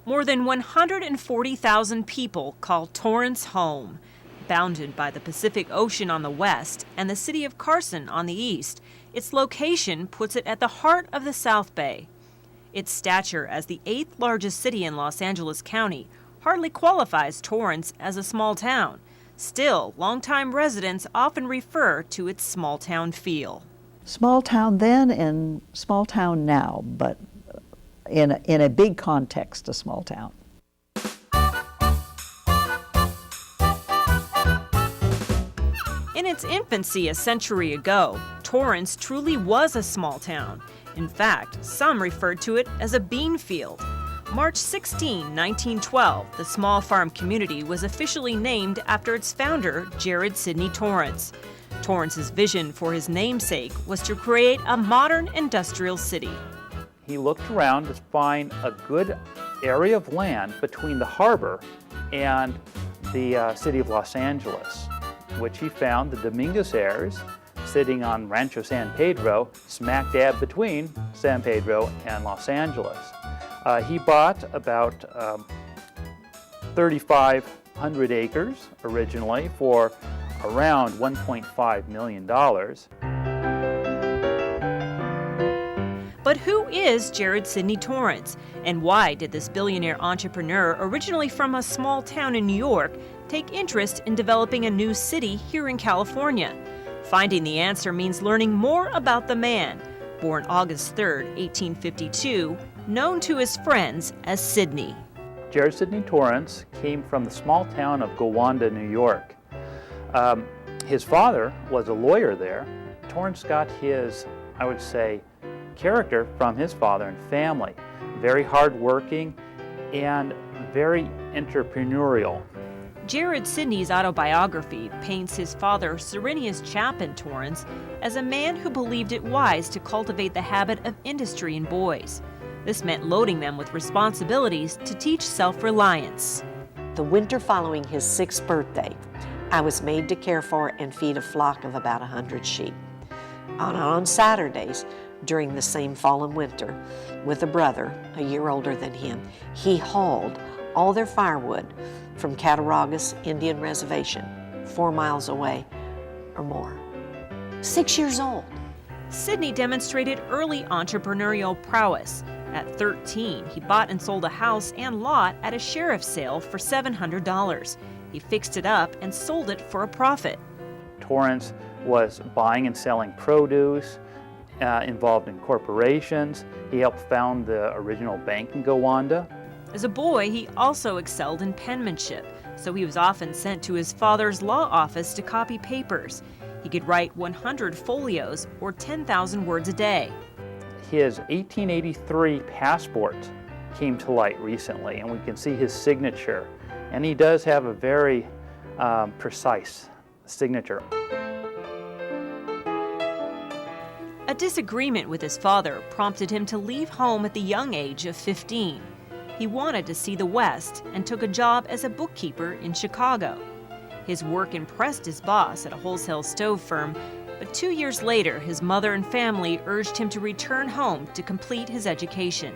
More than 140,000 people call Torrance home. Bounded by the Pacific Ocean on the west and the city of Carson on the east, its location puts it at the heart of the South Bay. Its stature as the 8th largest city in Los Angeles County hardly qualifies Torrance as a small town. Still, longtime residents often refer to its small town feel. Small town then and small town now, but in a big context, a small town. In its infancy a century ago, Torrance truly was a small town. In fact, some referred to it as a bean field. March 16, 1912, the small farm community was officially named after its founder, Jared Sydney Torrance. Torrance's vision for his namesake was to create a modern industrial city. He looked around to find a good area of land between the harbor and the city of Los Angeles, which he found the Dominguez heirs sitting on Rancho San Pedro, smack dab between San Pedro and Los Angeles. He bought about 3,500 acres originally for around $1.5 million. But who is Jared Sydney Torrance, and why did this billionaire entrepreneur, originally from a small town in New York, take interest in developing a new city here in California? Finding the answer means learning more about the man, born August 3, 1852, known to his friends as Sidney. Jared Sydney Torrance came from the small town of Gowanda, New York. His father was a lawyer there. Torrance got his, I would say, character from his father and family. Very hardworking and very entrepreneurial. Jared Sidney's autobiography paints his father, Cyrenius Chapin Torrance, as a man who believed it wise to cultivate the habit of industry in boys. This meant loading them with responsibilities to teach self-reliance. The winter following his 6th birthday, I was made to care for and feed a flock of about 100 sheep. On Saturdays, during the same fall and winter, with a brother, a year older than him, he hauled all their firewood from Cattaraugus Indian Reservation, 4 miles away or more. 6 years old. Sidney demonstrated early entrepreneurial prowess. At 13, he bought and sold a house and lot at a sheriff's sale for $700. He fixed it up and sold it for a profit. Torrance was buying and selling produce, involved in corporations. He helped found the original bank in Gowanda. As a boy, he also excelled in penmanship, so he was often sent to his father's law office to copy papers. He could write 100 folios, or 10,000 words a day. His 1883 passport came to light recently, and we can see his signature. And he does have a very precise signature. A disagreement with his father prompted him to leave home at the young age of 15. He wanted to see the West and took a job as a bookkeeper in Chicago. His work impressed his boss at a wholesale stove firm, but 2 years later, his mother and family urged him to return home to complete his education.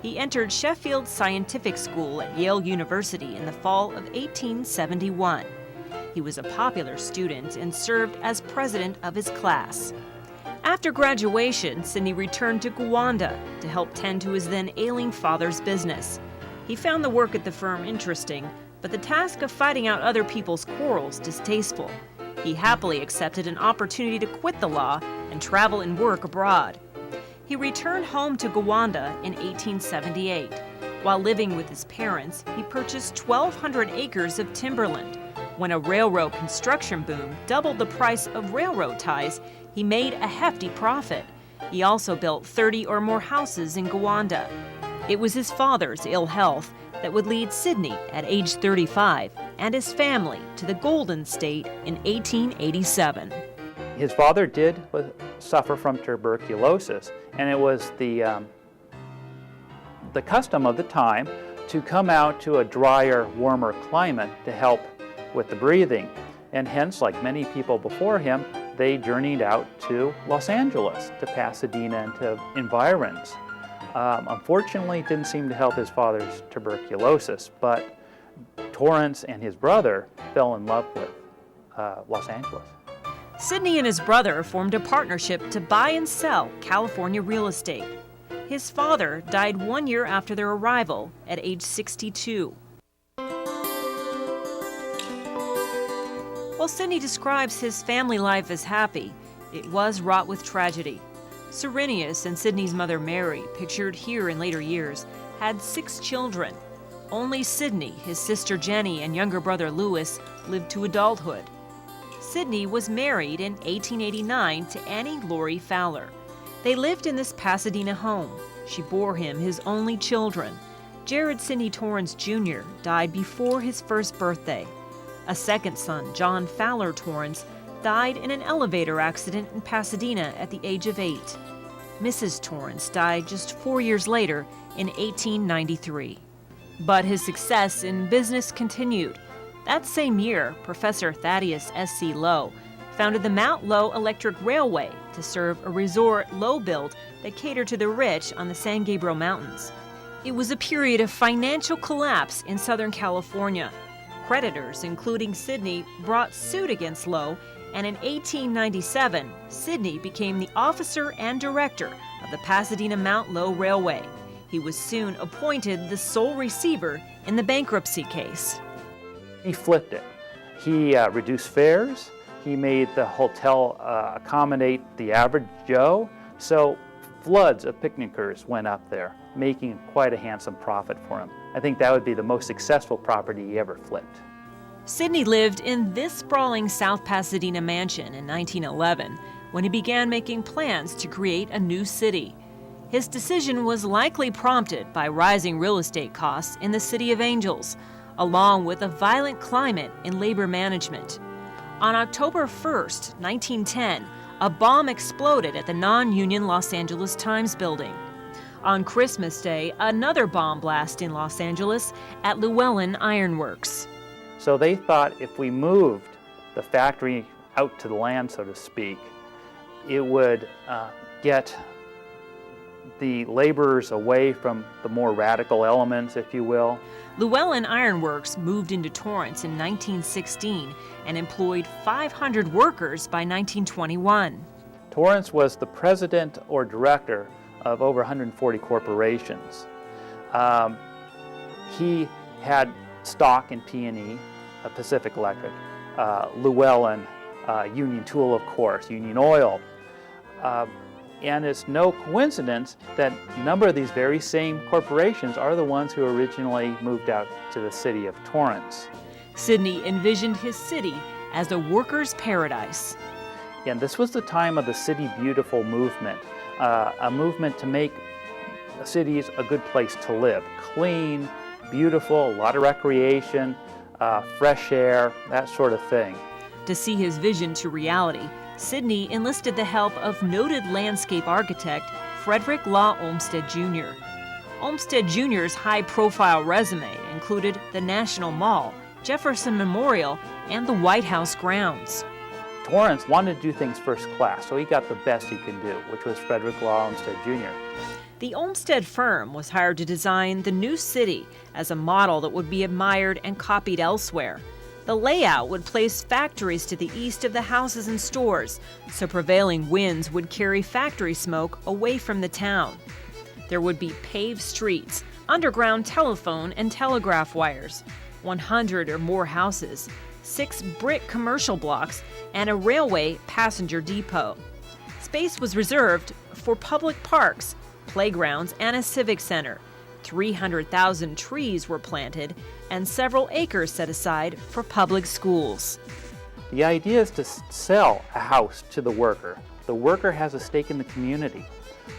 He entered Sheffield Scientific School at Yale University in the fall of 1871. He was a popular student and served as president of his class. After graduation, Sidney returned to Gowanda to help tend to his then ailing father's business. He found the work at the firm interesting, but the task of fighting out other people's quarrels distasteful. He happily accepted an opportunity to quit the law and travel and work abroad. He returned home to Gowanda in 1878. While living with his parents, he purchased 1,200 acres of timberland. When a railroad construction boom doubled the price of railroad ties, he made a hefty profit. He also built 30 or more houses in Gowanda. It was his father's ill health that would lead Sidney at age 35 and his family to the Golden State in 1887. His father did suffer from tuberculosis, and it was the custom of the time to come out to a drier, warmer climate to help with the breathing. And hence, like many people before him, they journeyed out to Los Angeles, to Pasadena, and to environs. Unfortunately, it didn't seem to help his father's tuberculosis, but Torrance and his brother fell in love with Los Angeles. Sidney and his brother formed a partnership to buy and sell California real estate. His father died 1 year after their arrival at age 62. While Sidney describes his family life as happy, it was wrought with tragedy. Cyrenius and Sidney's mother Mary, pictured here in later years, had 6 children. Only Sidney, his sister Jenny, and younger brother Louis lived to adulthood. Sidney was married in 1889 to Annie Laurie Fowler. They lived in this Pasadena home. She bore him his only children. Jared Sydney Torrance Jr. died before his first birthday. A second son, John Fowler Torrance, died in an elevator accident in Pasadena at the age of 8. Mrs. Torrance died just 4 years later in 1893. But his success in business continued. That same year, Professor Thaddeus S.C. Lowe founded the Mount Lowe Electric Railway to serve a resort Lowe built that catered to the rich on the San Gabriel Mountains. It was a period of financial collapse in Southern California. Creditors, including Sidney, brought suit against Lowe, and in 1897, Sidney became the officer and director of the Pasadena Mount Lowe Railway. He was soon appointed the sole receiver in the bankruptcy case. He flipped it. He reduced fares. He made the hotel accommodate the average Joe. So floods of picnickers went up there, making quite a handsome profit for him. I think that would be the most successful property he ever flipped. Sidney lived in this sprawling South Pasadena mansion in 1911 when he began making plans to create a new city. His decision was likely prompted by rising real estate costs in the City of Angels, along with a violent climate in labor management. On October 1st, 1910, a bomb exploded at the non-union Los Angeles Times building. On Christmas Day, another bomb blast in Los Angeles at Llewellyn Iron Works. So they thought if we moved the factory out to the land, so to speak, it would get the laborers away from the more radical elements, if you will. Llewellyn Iron Works moved into Torrance in 1916 and employed 500 workers by 1921. Torrance was the president or director of over 140 corporations. He had stock in P&E, Pacific Electric, Llewellyn, Union Tool, of course, Union Oil. And it's no coincidence that a number of these very same corporations are the ones who originally moved out to the city of Torrance. Sidney envisioned his city as a worker's paradise. And this was the time of the City Beautiful movement, a movement to make cities a good place to live. Clean, beautiful, a lot of recreation, fresh air, that sort of thing. To see his vision to reality, Sidney enlisted the help of noted landscape architect Frederick Law Olmsted Jr. Olmsted Jr.'s high-profile resume included the National Mall, Jefferson Memorial, and the White House grounds. Torrance wanted to do things first class, so he got the best he could do, which was Frederick Law Olmsted Jr. The Olmsted firm was hired to design the new city as a model that would be admired and copied elsewhere. The layout would place factories to the east of the houses and stores, so prevailing winds would carry factory smoke away from the town. There would be paved streets, underground telephone and telegraph wires, 100 or more houses, 6 brick commercial blocks, and a railway passenger depot. Space was reserved for public parks, playgrounds, and a civic center. 300,000 trees were planted, and several acres set aside for public schools. The idea is to sell a house to the worker. The worker has a stake in the community.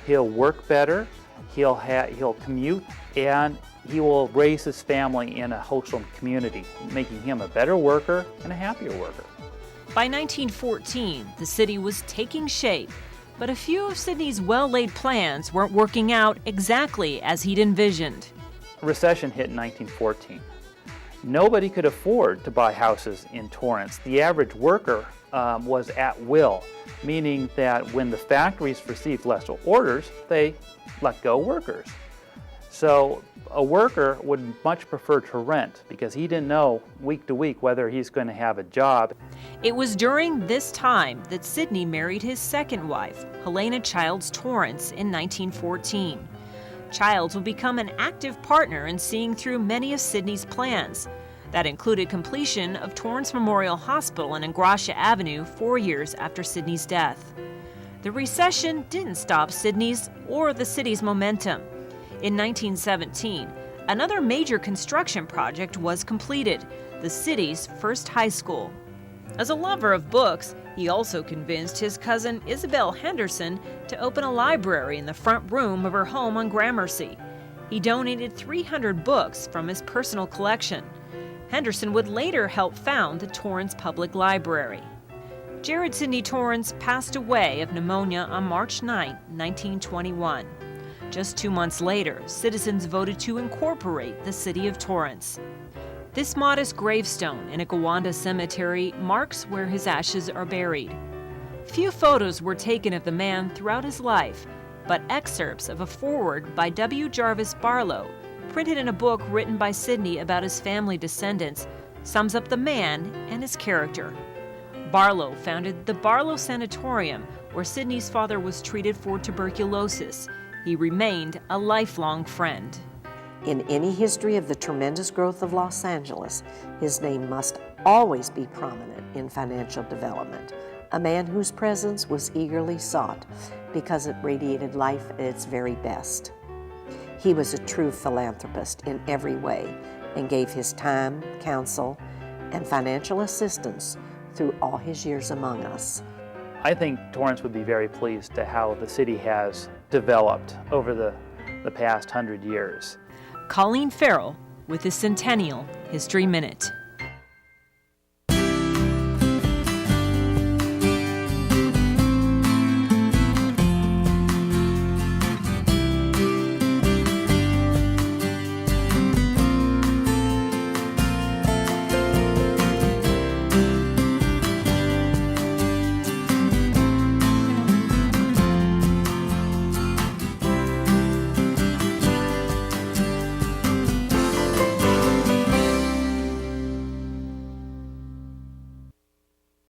He'll work better, he'll commute, and he will raise his family in a wholesome community, making him a better worker and a happier worker. By 1914, the city was taking shape, but a few of Sidney's well-laid plans weren't working out exactly as he'd envisioned. A recession hit in 1914, Nobody could afford to buy houses in Torrance. The average worker was at will, meaning that when the factories received less orders, they let go workers. So a worker would much prefer to rent because he didn't know week to week whether he's going to have a job. It was during this time that Sidney married his second wife, Helena Childs Torrance, in 1914. Childs would become an active partner in seeing through many of Sidney's plans. That included completion of Torrance Memorial Hospital on Ingrassia Avenue 4 years after Sidney's death. The recession didn't stop Sidney's or the city's momentum. In 1917, another major construction project was completed, the city's first high school. As a lover of books, he also convinced his cousin Isabel Henderson to open a library in the front room of her home on Gramercy. He donated 300 books from his personal collection. Henderson would later help found the Torrance Public Library. Jared Sydney Torrance passed away of pneumonia on March 9, 1921. Just 2 months later, citizens voted to incorporate the city of Torrance. This modest gravestone in a Gowanda cemetery marks where his ashes are buried. Few photos were taken of the man throughout his life, but excerpts of a foreword by W. Jarvis Barlow, printed in a book written by Sidney about his family descendants, sums up the man and his character. Barlow founded the Barlow Sanatorium, where Sidney's father was treated for tuberculosis. He remained a lifelong friend. In any history of the tremendous growth of Los Angeles, his name must always be prominent in financial development, a man whose presence was eagerly sought because it radiated life at its very best. He was a true philanthropist in every way and gave his time, counsel, and financial assistance through all his years among us. I think Torrance would be very pleased to how the city has developed over the past 100 years. Colleen Farrell with the Centennial History Minute.